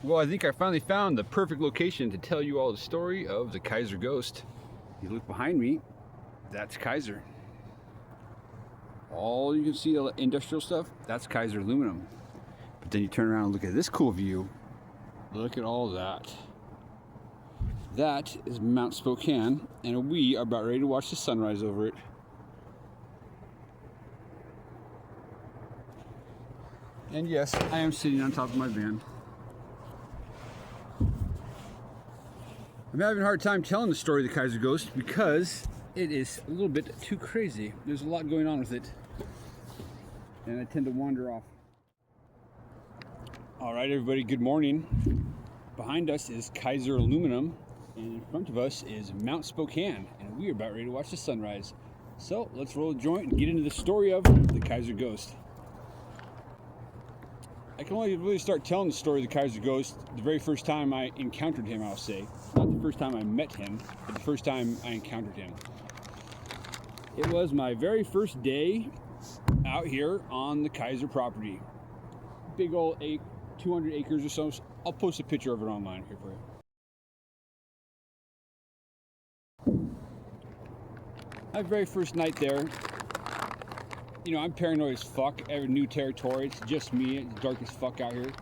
Well, I think I finally found the perfect location to tell you all the story of the Kaiser Ghost. You look behind me, that's Kaiser. All you can see industrial stuff, that's Kaiser aluminum. But then you turn around and look at this cool view. Look at all that. That is Mount Spokane, and we are about ready to watch the sunrise over it. And yes, I am sitting on top of my van. I'm having a hard time telling the story of the Kaiser Ghost because it is a little bit too crazy. There's a lot going on with it, and I tend to wander off. All right, everybody, good morning. Behind us is Kaiser Aluminum, and in front of us is Mount Spokane, and we are about ready to watch the sunrise. So let's roll a joint and get into the story of the Kaiser Ghost. I can only really start telling the story of the Kaiser Ghost the very first time I encountered him, I'll say. Not the first time I met him, but the first time I encountered him. It was my very first day out here on the Kaiser property. Big old 200 acres or so. I'll post a picture of it online here for you. My very first night there, you know, I'm paranoid as fuck. Every new territory, it's just me. It's dark as fuck out here.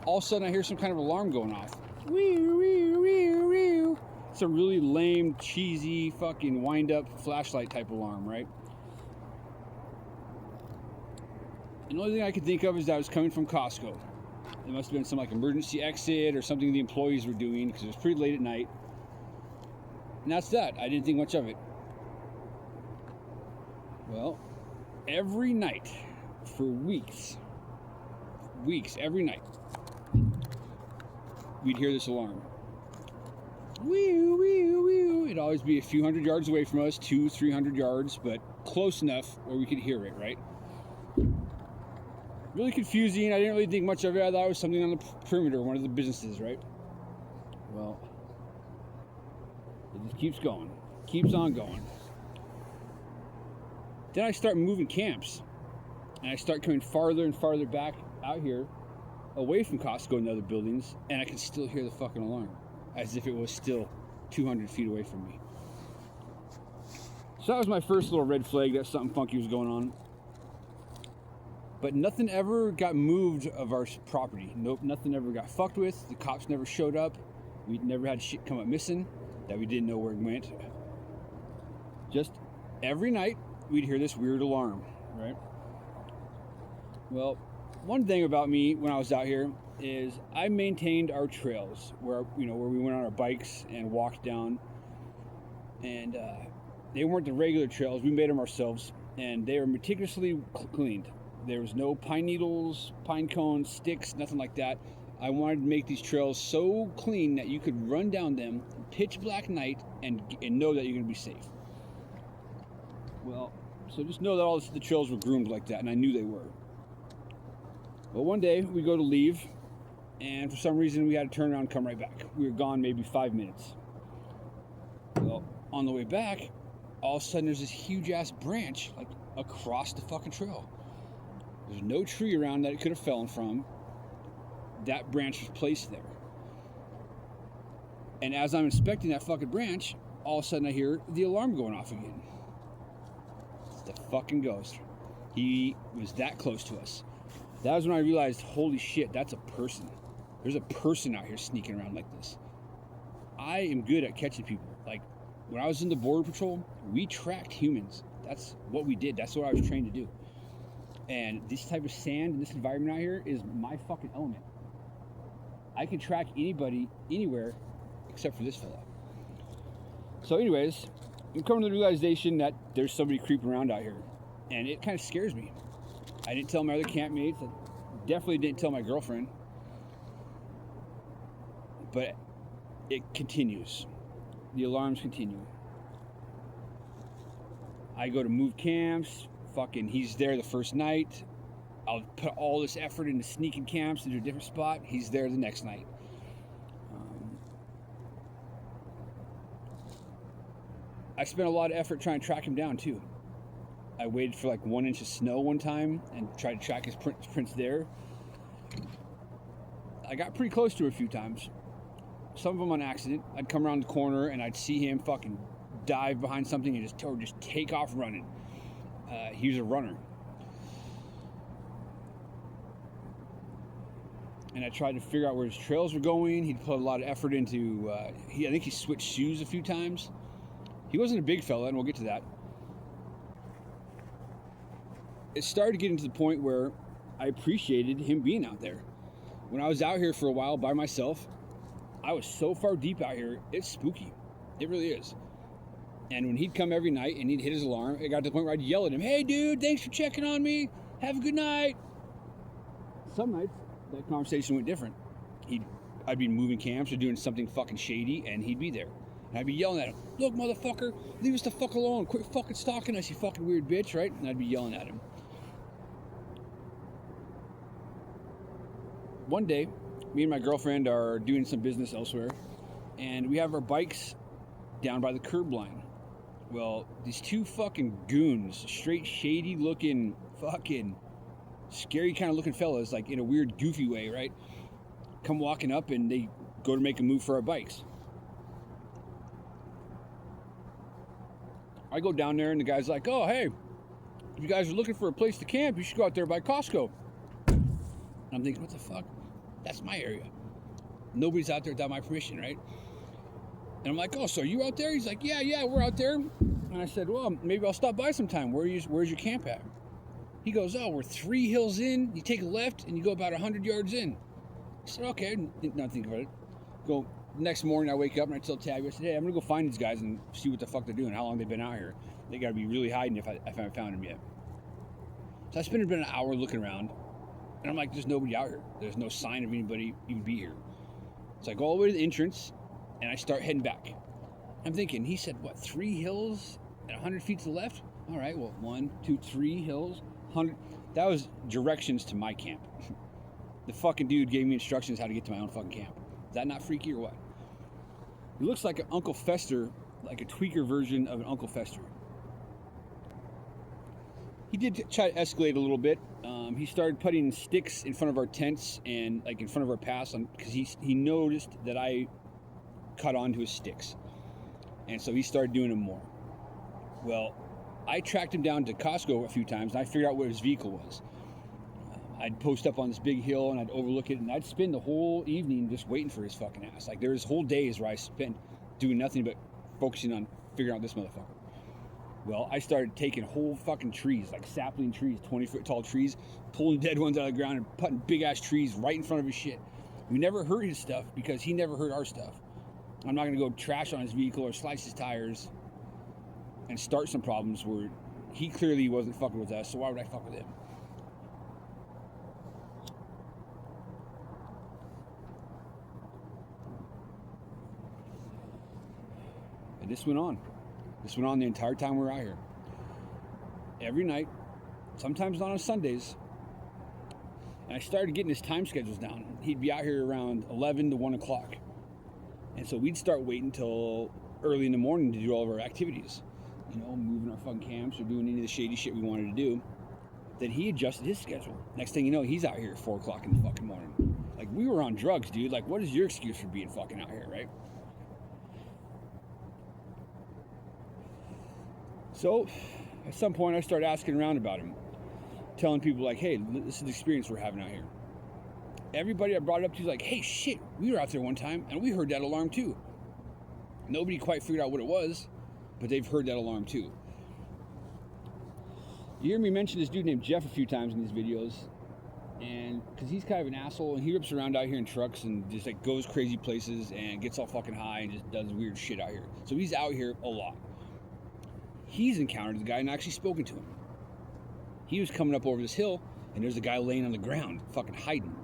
All of a sudden, I hear some kind of alarm going off. Wee, wee, wee, wee. It's a really lame, cheesy, fucking wind-up flashlight type alarm, right? And the only thing I could think of is that it was coming from Costco. It must have been some like emergency exit or something the employees were doing because it was pretty late at night. And that's that. I didn't think much of it. Well, every night for weeks, every night, we'd hear this alarm. Wee, wee, wee. It'd always be a few hundred yards away from us, 200-300 yards, but close enough where we could hear it, right? Really confusing. I didn't really think much of it. I thought it was something on the perimeter, one of the businesses, right? Well, it just keeps going, keeps on going. Then I start moving camps, and I start coming farther and farther back out here, away from Costco and other buildings, and I can still hear the fucking alarm, as if it was still 200 feet away from me. So that was my first little red flag that something funky was going on. But nothing ever got moved of our property. Nope, nothing ever got fucked with. The cops never showed up. We never had shit come up missing that we didn't know where it went. Just every night, we'd hear this weird alarm, right? Well, one thing about me when I was out here is I maintained our trails where we went on our bikes and walked down, and they weren't the regular trails. We made them ourselves, and they were meticulously cleaned. There was no pine needles, pine cones, sticks, nothing like that. I wanted to make these trails so clean that you could run down them pitch black night and know that you're going to be safe. Well, so just know that all the trails were groomed like that, and I knew they were. Well, one day we go to leave, and for some reason we had to turn around and come right back. We were gone maybe 5 minutes. Well, on the way back, all of a sudden there's this huge ass branch like across the fucking trail. There's no tree around that it could have fallen from. That branch was placed there. And as I'm inspecting that fucking branch, all of a sudden I hear the alarm going off again. It's the fucking ghost. He was that close to us. That was when I realized, holy shit, that's a person. There's a person out here sneaking around like this. I am good at catching people. Like, when I was in the border patrol, we tracked humans. That's what we did. That's what I was trained to do. And this type of sand in this environment out here is my fucking element. I can track anybody, anywhere, except for this fella. So anyways, I'm coming to the realization that there's somebody creeping around out here. And it kind of scares me. I didn't tell my other campmates. I definitely didn't tell my girlfriend. But it continues. The alarms continue. I go to move camps. Fucking, he's there the first night. I'll put all this effort into sneaking camps into a different spot. He's there the next night. I spent a lot of effort trying to track him down too. I waited for like 1 inch of snow one time and tried to track his prints there. I got pretty close to her a few times. Some of them on accident. I'd come around the corner and I'd see him fucking dive behind something and just take off running. He was a runner. And I tried to figure out where his trails were going. He'd put a lot of effort into, I think he switched shoes a few times. He wasn't a big fella, and we'll get to that. It started getting to the point where I appreciated him being out there. When I was out here for a while by myself, I was so far deep out here, it's spooky. It really is. And when he'd come every night and he'd hit his alarm, it got to the point where I'd yell at him, "Hey dude, thanks for checking on me. Have a good night." Some nights, that conversation went different. I'd be moving camps or doing something fucking shady, and he'd be there. And I'd be yelling at him, "Look, motherfucker, leave us the fuck alone. Quit fucking stalking us, you fucking weird bitch," right? And I'd be yelling at him. One day, me and my girlfriend are doing some business elsewhere, and we have our bikes down by the curb line. Well, these two fucking goons, straight shady looking, fucking scary kind of looking fellas, like in a weird goofy way, right? Come walking up and they go to make a move for our bikes. I go down there and the guy's like, "Oh, hey, if you guys are looking for a place to camp, you should go out there by Costco." And I'm thinking, what the fuck? That's my area. Nobody's out there without my permission, right? And I'm like, "Oh, so you out there?" He's like, yeah, we're out there. And I said, "Well, maybe I'll stop by sometime. Where's your camp at?" He goes, "Oh, we're 3 hills in. You take a left and you go about 100 yards in." I said, "Okay," not thinking about it. Go, next morning I wake up and I tell Tabby, I said, "Hey, I'm gonna go find these guys and see what the fuck they're doing, how long they've been out here. They gotta be really hiding if I haven't found them yet." So I spent about an hour looking around, and I'm like, there's nobody out here. There's no sign of anybody even be here. So I go all the way to the entrance, and I start heading back. I'm thinking, he said, what, 3 hills and 100 feet to the left? All right, well, 1, 2, 3 hills, 100. That was directions to my camp. The fucking dude gave me instructions how to get to my own fucking camp. Is that not freaky or what? He looks like an Uncle Fester, like a tweaker version of an Uncle Fester. He did try to escalate a little bit. He started putting sticks in front of our tents and like in front of our paths because he noticed that I cut onto his sticks. And so he started doing them more. Well, I tracked him down to Costco a few times and I figured out where his vehicle was. I'd post up on this big hill and I'd overlook it and I'd spend the whole evening just waiting for his fucking ass. Like there's whole days where I spent doing nothing but focusing on figuring out this motherfucker. Well, I started taking whole fucking trees, like sapling trees, 20-foot tall trees, pulling dead ones out of the ground and putting big ass trees right in front of his shit. We never hurt his stuff because he never hurt our stuff. I'm not gonna go trash on his vehicle or slice his tires and start some problems where he clearly wasn't fucking with us, so why would I fuck with him? And this went on. This went on the entire time we were out here. Every night, sometimes not on Sundays. And I started getting his time schedules down. He'd be out here around 11 to 1 o'clock. And so we'd start waiting till early in the morning to do all of our activities. You know, moving our fucking camps or doing any of the shady shit we wanted to do. Then he adjusted his schedule. Next thing you know, he's out here at 4 o'clock in the fucking morning. Like, we were on drugs, dude. Like, what is your excuse for being fucking out here, right? So, at some point, I started asking around about him, telling people like, "Hey, this is the experience we're having out here." Everybody I brought it up to is like, "Hey, shit, we were out there one time, and we heard that alarm too." Nobody quite figured out what it was, but they've heard that alarm too. You hear me mention this dude named Jeff a few times in these videos, and because he's kind of an asshole, and he rips around out here in trucks and just like goes crazy places and gets all fucking high and just does weird shit out here. So he's out here a lot. He's encountered the guy and actually spoken to him. He was coming up over this hill, and there's a guy laying on the ground, fucking hiding.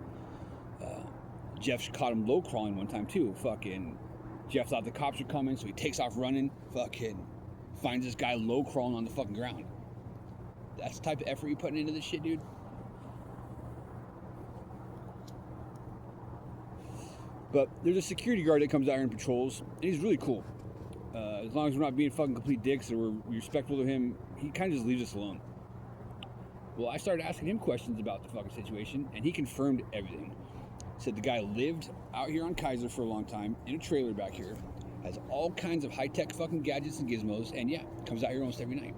Jeff caught him low crawling one time too. Fucking Jeff thought the cops were coming, so he takes off running. Fucking finds this guy low crawling on the fucking ground. That's the type of effort you're putting into this shit, dude. But there's a security guard that comes out here and patrols, and he's really cool. As long as we're not being fucking complete dicks or we're respectful to him, he kind of just leaves us alone. Well, I started asking him questions about the fucking situation, and he confirmed everything. Said the guy lived out here on Kaiser for a long time in a trailer back here, has all kinds of high-tech fucking gadgets and gizmos, and yeah, comes out here almost every night.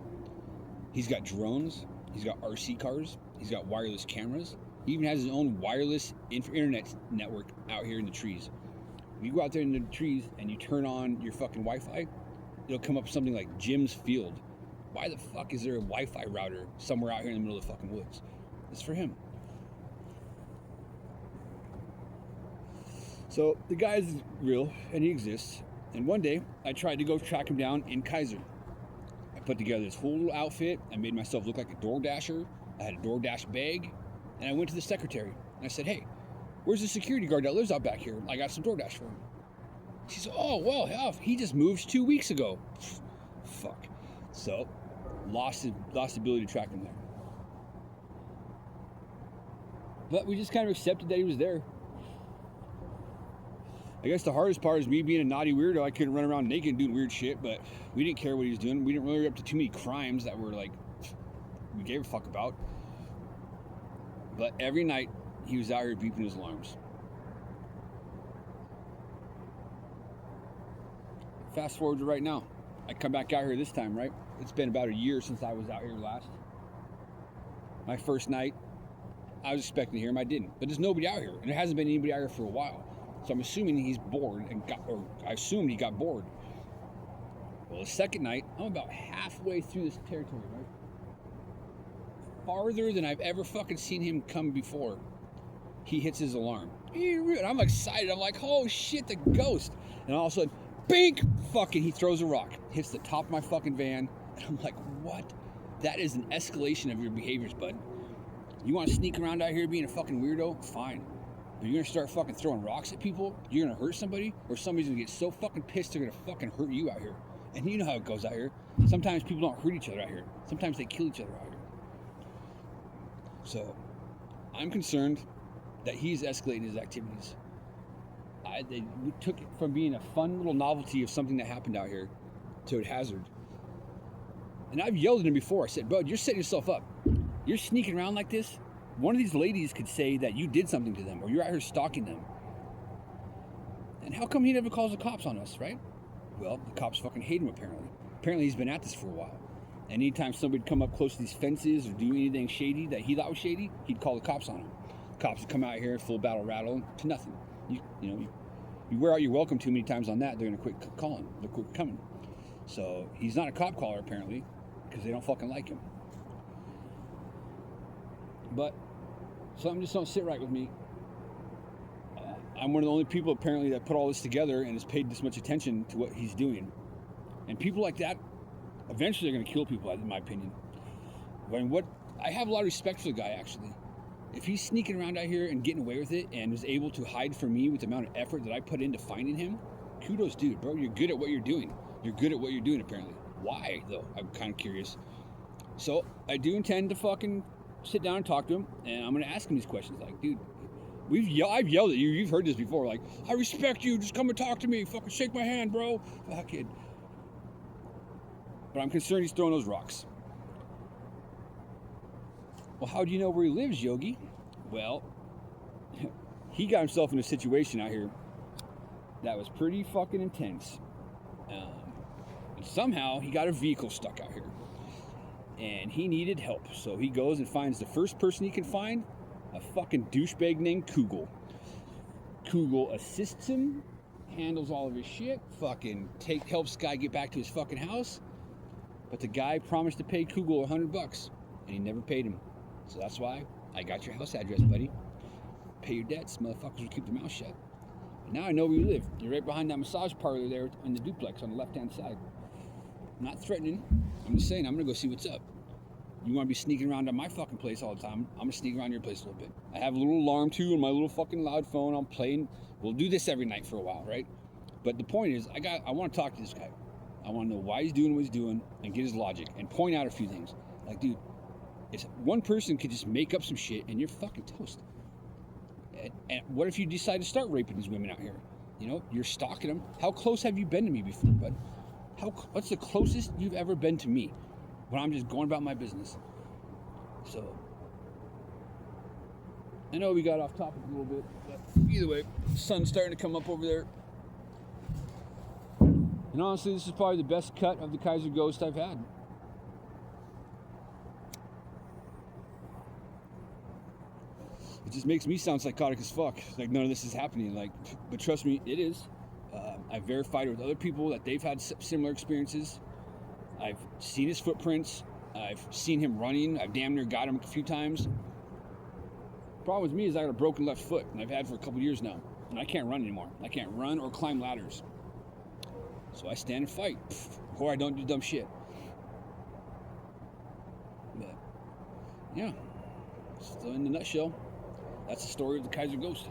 He's got drones, he's got RC cars, he's got wireless cameras, he even has his own wireless internet network out here in the trees. When you go out there in the trees and you turn on your fucking Wi-Fi, it'll come up something like Jim's Field. Why the fuck is there a Wi-Fi router somewhere out here in the middle of the fucking woods? It's for him. So the guy's real and he exists. And one day I tried to go track him down in Kaiser. I put together this whole little outfit. I made myself look like a Door Dasher. I had a DoorDash bag. And I went to the secretary and I said, hey, where's the security guard that lives out back here? I got some DoorDash for him. She said, oh, well, hell, he just moved 2 weeks ago. Fuck. So, lost the ability to track him there. But we just kind of accepted that he was there. I guess the hardest part is me being a naughty weirdo. I couldn't run around naked and doing weird shit, but we didn't care what he was doing. We didn't really up to too many crimes that were like, we gave a fuck about. But every night, he was out here beeping his alarms. Fast forward to right now. I come back out here this time, right? It's been about a year since I was out here last. My first night, I was expecting to hear him. I didn't. But there's nobody out here. And there hasn't been anybody out here for a while. So I'm assuming he's bored or I assumed he got bored. Well, the second night, I'm about halfway through this territory, right? Farther than I've ever fucking seen him come before. He hits his alarm. And I'm excited. I'm like, oh shit, the ghost. And all of a sudden, bink! Fucking, he throws a rock. Hits the top of my fucking van. And I'm like, what? That is an escalation of your behaviors, bud. You want to sneak around out here being a fucking weirdo? Fine. But you're going to start fucking throwing rocks at people? You're going to hurt somebody? Or somebody's going to get so fucking pissed they're going to fucking hurt you out here. And you know how it goes out here. Sometimes people don't hurt each other out here. Sometimes they kill each other out here. So, I'm concerned that he's escalating his activities. They took it from being a fun little novelty of something that happened out here to a hazard. And I've yelled at him before. I said, bud, you're setting yourself up. You're sneaking around like this. One of these ladies could say that you did something to them or you're out here stalking them. And how come he never calls the cops on us, right? Well, the cops fucking hate him apparently. Apparently he's been at this for a while. And anytime somebody would come up close to these fences or do anything shady that he thought was shady, he'd call the cops on him. The cops would come out here full battle rattle to nothing. You wear out your welcome too many times on that, they're going to quit calling. They'll quit coming. So he's not a cop caller apparently because they don't fucking like him. But something just don't sit right with me. I'm one of the only people apparently that put all this together and has paid this much attention to what he's doing. And people like that, eventually they're going to kill people, in my opinion. I have a lot of respect for the guy, actually. If he's sneaking around out here and getting away with it and was able to hide from me with the amount of effort that I put into finding him, kudos, dude, bro. You're good at what you're doing. You're good at what you're doing, apparently. Why, though? I'm kind of curious. So I do intend to fucking sit down and talk to him, and I'm going to ask him these questions. Like, dude, I've yelled at you. You've heard this before. Like, I respect you. Just come and talk to me. Fucking shake my hand, bro. Fuck it. But I'm concerned he's throwing those rocks. Well, how do you know where he lives, Yogi? Well, he got himself in a situation out here that was pretty fucking intense. And somehow he got a vehicle stuck out here. And he needed help. So he goes and finds the first person he can find, a fucking douchebag named Kugel. Kugel assists him, handles all of his shit, fucking helps the guy get back to his fucking house. But the guy promised to pay Kugel $100, and he never paid him. So that's why I got your house address, buddy. Pay your debts, motherfuckers will keep their mouth shut. But now I know where you live. You're right behind that massage parlor there in the duplex on the left-hand side. I'm not threatening. I'm just saying I'm going to go see what's up. You want to be sneaking around at my fucking place all the time, I'm going to sneak around your place a little bit. I have a little alarm too on my little fucking loud phone. I'm playing. We'll do this every night for a while, right? But the point is, I want to talk to this guy. I want to know why he's doing what he's doing and get his logic and point out a few things. Like, dude, if one person could just make up some shit and you're fucking toast. And what if you decide to start raping these women out here? You know, you're stalking them. How close have you been to me before, bud? What's the closest you've ever been to me when I'm just going about my business? So, I know we got off topic a little bit, but either way, the sun's starting to come up over there. And honestly, this is probably the best cut of the Kaiser Ghost I've had. It just makes me sound psychotic as fuck. Like none of this is happening. Like, but trust me, it is. I've verified it with other people that they've had similar experiences. I've seen his footprints. I've seen him running. I've damn near got him a few times. The problem with me is I got a broken left foot, and I've had for a couple years now, and I can't run anymore. I can't run or climb ladders. So I stand and fight, or I don't do dumb shit. But yeah, so in a nutshell, that's the story of the Kaiser Ghost.